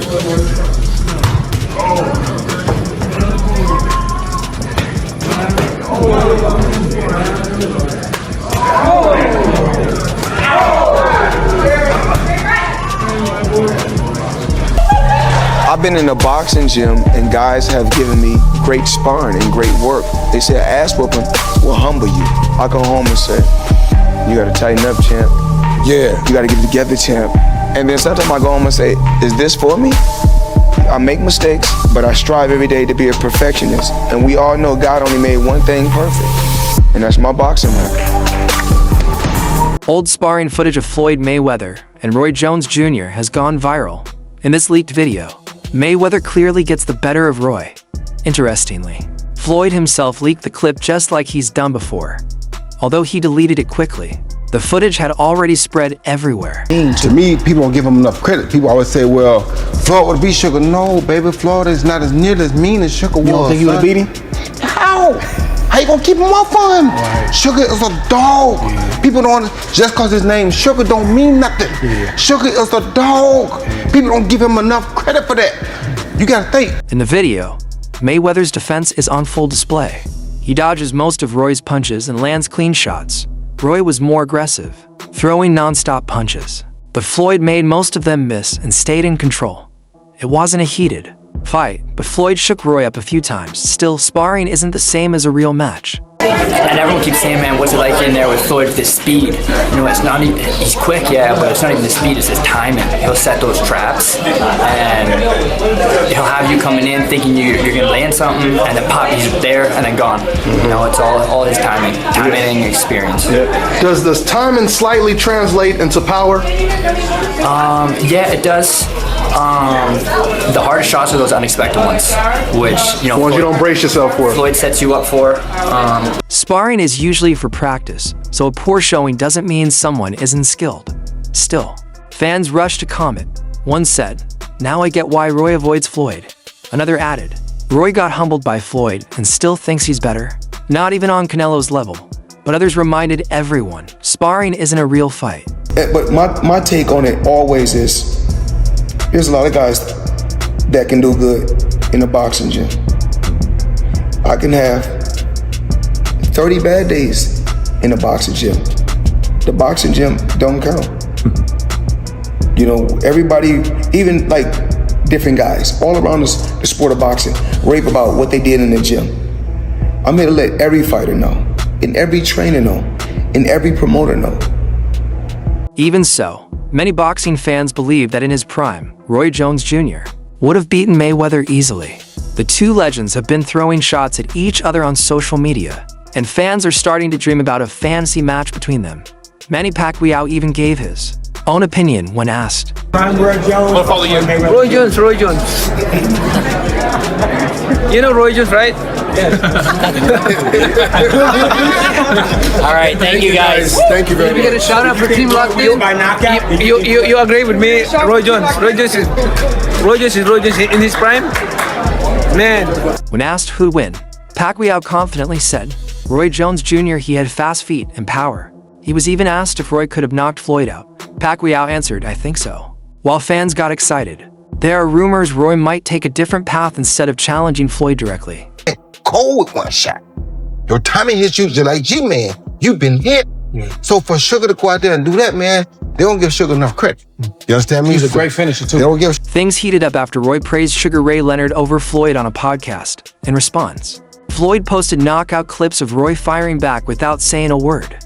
I've been in a boxing gym and guys have given me great sparring and great work. They say ass whooping will humble you. I go home and say, you gotta tighten up, champ. Yeah. You gotta get it together, champ. And then sometimes I go home and say, is this for me? I make mistakes, but I strive every day to be a perfectionist. And we all know God only made one thing perfect, and that's my boxing record. Old sparring footage of Floyd Mayweather and Roy Jones Jr. has gone viral. In this leaked video, Mayweather clearly gets the better of Roy. Interestingly, Floyd himself leaked the clip just like he's done before. Although he deleted it quickly, the footage had already spread everywhere. To me, people don't give him enough credit. People always say, well, Floyd would beat Sugar. No, baby, Floyd is not as nearly as mean as Sugar was. You don't think you would have beat him? How? How you gonna keep him off on him? Right. Sugar is a dog. Yeah. People don't, just cause his name Sugar don't mean nothing. Yeah. Sugar is a dog. Yeah. People don't give him enough credit for that. You gotta think. In the video, Mayweather's defense is on full display. He dodges most of Roy's punches and lands clean shots. Roy was more aggressive, throwing non-stop punches. But Floyd made most of them miss and stayed in control. It wasn't a heated fight, but Floyd shook Roy up a few times. Still, sparring isn't the same as a real match. And everyone keeps saying, man, what's it like in there with Floyd with his speed? You know, it's not even, he's quick, yeah, but it's not even the speed, it's his timing. He'll set those traps, and he'll have you coming in thinking you're going to land something, and then pop, he's there, and then gone. You know, it's all his timing and experience. Yeah. Does this timing slightly translate into power? Yeah, it does. The hardest shots are those unexpected ones, which, you know, the ones you don't brace yourself for. Floyd sets you up for. Sparring is usually for practice, so a poor showing doesn't mean someone isn't skilled. Still, fans rush to comment. One said, "Now I get why Roy avoids Floyd." Another added, "Roy got humbled by Floyd and still thinks he's better, not even on Canelo's level." But others reminded everyone, sparring isn't a real fight. But my take on it always is, there's a lot of guys that can do good in a boxing gym. I can have 30 bad days in a boxing gym. The boxing gym don't count. You know, everybody, even like different guys, all around the sport of boxing, rave about what they did in the gym. I'm here to let every fighter know, and every trainer know, and every promoter know. Even so, many boxing fans believe that in his prime, Roy Jones Jr. would have beaten Mayweather easily. The two legends have been throwing shots at each other on social media, and fans are starting to dream about a fantasy match between them. Manny Pacquiao even gave his own opinion when asked. I'm Roy Jones. I'll follow you. Roy Jones. You know Roy Jones, right? Yes. All right, thank you guys. Thank you very much. We get a shout out for Team Locked In. You agree with me, Roy Jones? Roy Jones is in his prime. Man. When asked who'd win, Pacquiao confidently said, Roy Jones Jr. He had fast feet and power. He was even asked if Roy could have knocked Floyd out. Pacquiao answered, I think so. While fans got excited, there are rumors Roy might take a different path instead of challenging Floyd directly. Cold with one shot. Your timing hits you just like G-Man. You've been hit. So for Sugar to go out there and do that, man, they don't give Sugar enough credit. You understand me? He's a great finisher, too. They don't give. Things heated up after Roy praised Sugar Ray Leonard over Floyd on a podcast. In response, Floyd posted knockout clips of Roy firing back without saying a word.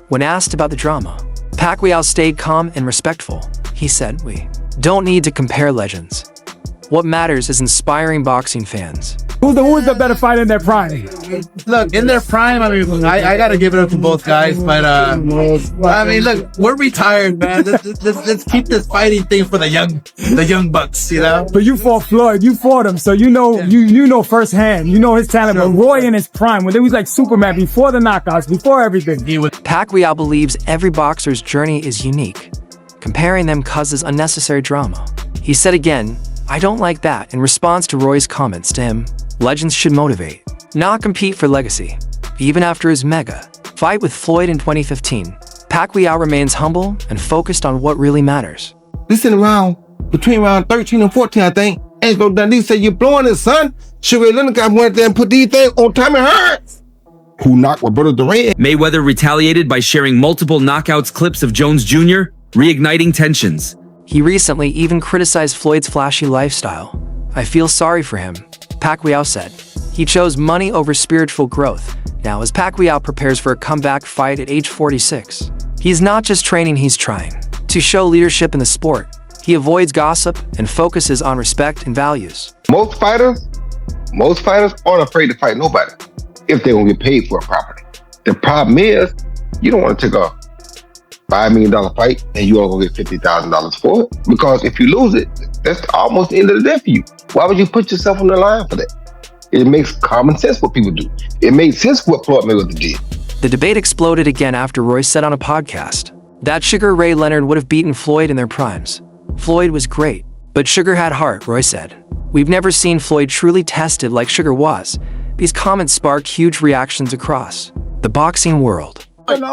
When asked about the drama, Pacquiao stayed calm and respectful. He said, we don't need to compare legends. What matters is inspiring boxing fans. Who's the better fighter in their prime? Look, in their prime, I mean, I gotta give it up to both guys, but I mean, look, we're retired, man. Let's keep this fighting thing for the young bucks, you know. But you fought Floyd, you fought him, so you know you know firsthand, you know his talent. But Roy in his prime, when he was like Superman, before the knockouts, before everything. Pacquiao believes every boxer's journey is unique. Comparing them causes unnecessary drama. He said again, I don't like that, in response to Roy's comments to him. Legends should motivate, not compete for legacy. Even after his mega fight with Floyd in 2015, Pacquiao remains humble and focused on what really matters. We sitting around between round 13 and 14, I think, Angelo Dundee said, "You're blowing it, son." Sugar Ray Leonard went there and put these things on Tommy Hearns, who knocked Roberto Duran. Mayweather retaliated by sharing multiple knockouts clips of Jones Jr., reigniting tensions. He recently even criticized Floyd's flashy lifestyle. "I feel sorry for him," Pacquiao said. He chose money over spiritual growth. Now, as Pacquiao prepares for a comeback fight at age 46, he's not just training, he's trying to show leadership in the sport. He avoids gossip and focuses on respect and values. Most fighters aren't afraid to fight nobody if they're gonna get paid for it properly. The problem is, you don't want to take a $5 million fight and you only gonna get $50,000 for it, because if you lose it, that's almost the end of the day for you. Why would you put yourself on the line for that? It makes common sense what people do. It made sense what Floyd Mayweather did. The debate exploded again after Roy said on a podcast that Sugar Ray Leonard would have beaten Floyd in their primes. Floyd was great, but Sugar had heart, Roy said. "We've never seen Floyd truly tested like Sugar was." These comments sparked huge reactions across the boxing world. What do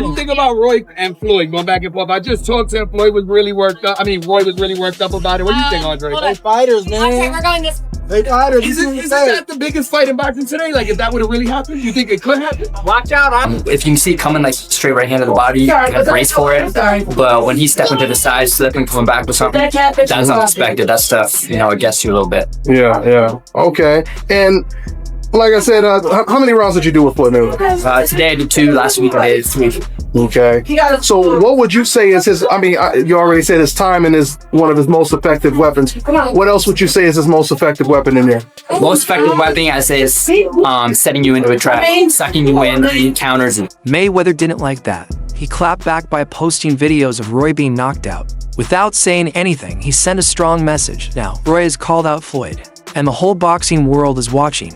you think about Roy and Floyd going back and forth? I just talked to him. Floyd was really worked up. Roy was really worked up about it. What do you think, Andre? They fighters, man. Okay, we're going this. They fighters. Isn't that the biggest fight in boxing today? Like, if that would have really happened, you think it could happen? Watch out. If you can see it coming like straight right hand to the body, you can brace for it. But when he's stepping to the side, slipping, coming back with something, that's unexpected. That stuff, it gets you a little bit. Yeah. Okay. And like I said, how many rounds did you do with Floyd Mayweather? Today I did 2, last week I did 3. Okay. So what would you say is his, you already said his timing is one of his most effective weapons. What else would you say is his most effective weapon in there? Most effective weapon, I say, is setting you into a trap, sucking you in, encounters. Mayweather didn't like that. He clapped back by posting videos of Roy being knocked out. Without saying anything, he sent a strong message. Now, Roy has called out Floyd, and the whole boxing world is watching.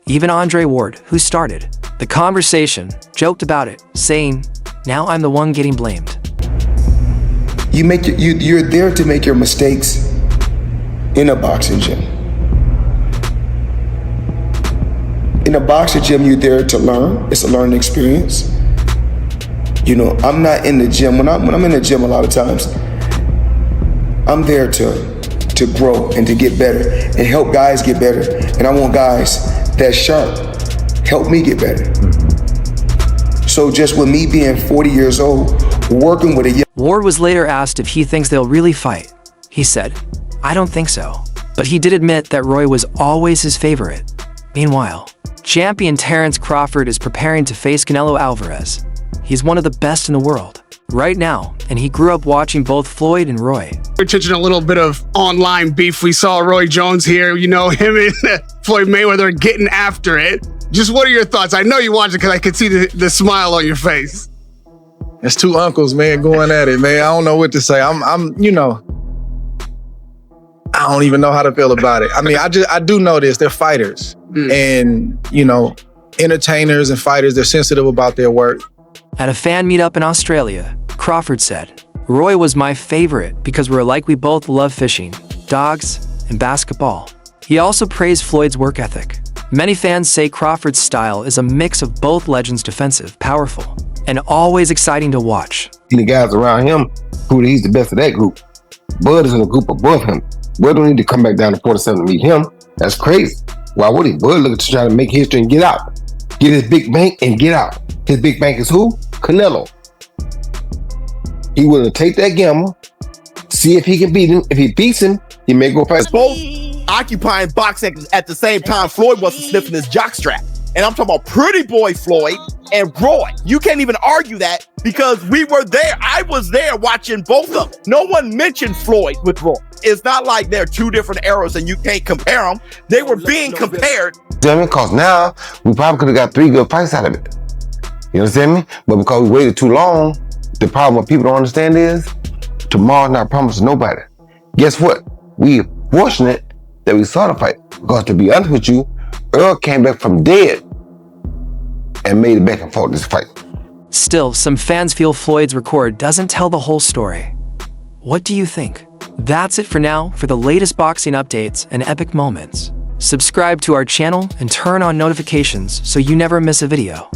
Even Andre Ward, who started the conversation, joked about it, saying, "Now I'm the one getting blamed." You're there to make your mistakes in a boxing gym. In a boxing gym, you're there to learn. It's a learning experience. I'm not in the gym. When I'm in the gym, a lot of times, I'm there to grow and to get better and help guys get better. And I want guys that's sharp help me get better. So just with me being 40 years old, working with a young... Ward was later asked if he thinks they'll really fight. He said, "I don't think so." But he did admit that Roy was always his favorite. Meanwhile, champion Terence Crawford is preparing to face Canelo Alvarez. He's one of the best in the world right now, and he grew up watching both Floyd and Roy. We're touching a little bit of online beef. We saw Roy Jones here, him and Floyd Mayweather getting after it. Just what are your thoughts? I know you watched it because I could see the smile on your face. It's two uncles, man, going at it, man. I don't know what to say. I don't even know how to feel about it. I do know this. They're fighters. And, entertainers and fighters, they're sensitive about their work. At a fan meetup in Australia, Crawford said, "Roy was my favorite because we're alike. We both love fishing, dogs, and basketball." He also praised Floyd's work ethic. Many fans say Crawford's style is a mix of both legends, defensive, powerful, and always exciting to watch. The guys around him, he's the best of that group. Bud is in a group above him. Bud don't need to come back down to 47 to meet him. That's crazy. Why would he? Bud looking to try to make history and get out. Get his big bank and get out. His big bank is who? Canelo. He willing to take that gamble, see if he can beat him. If he beats him, he may go fight. Both occupying boxing at the same time. Floyd wasn't sniffing his jockstrap. And I'm talking about pretty boy Floyd and Roy. You can't even argue that because we were there. I was there watching both of them. No one mentioned Floyd with Roy. It's not like they're two different eras and you can't compare them. They were being compared. Because now we probably could have got 3 good fights out of it. You understand me? But because we waited too long, the problem what people don't understand is tomorrow's not promised to nobody. Guess what? We fortunate that we saw the fight. Because to be honest with you, Earl came back from dead and made it back and fought this fight. Still, some fans feel Floyd's record doesn't tell the whole story. What do you think? That's it for now. For the latest boxing updates and epic moments, subscribe to our channel and turn on notifications so you never miss a video.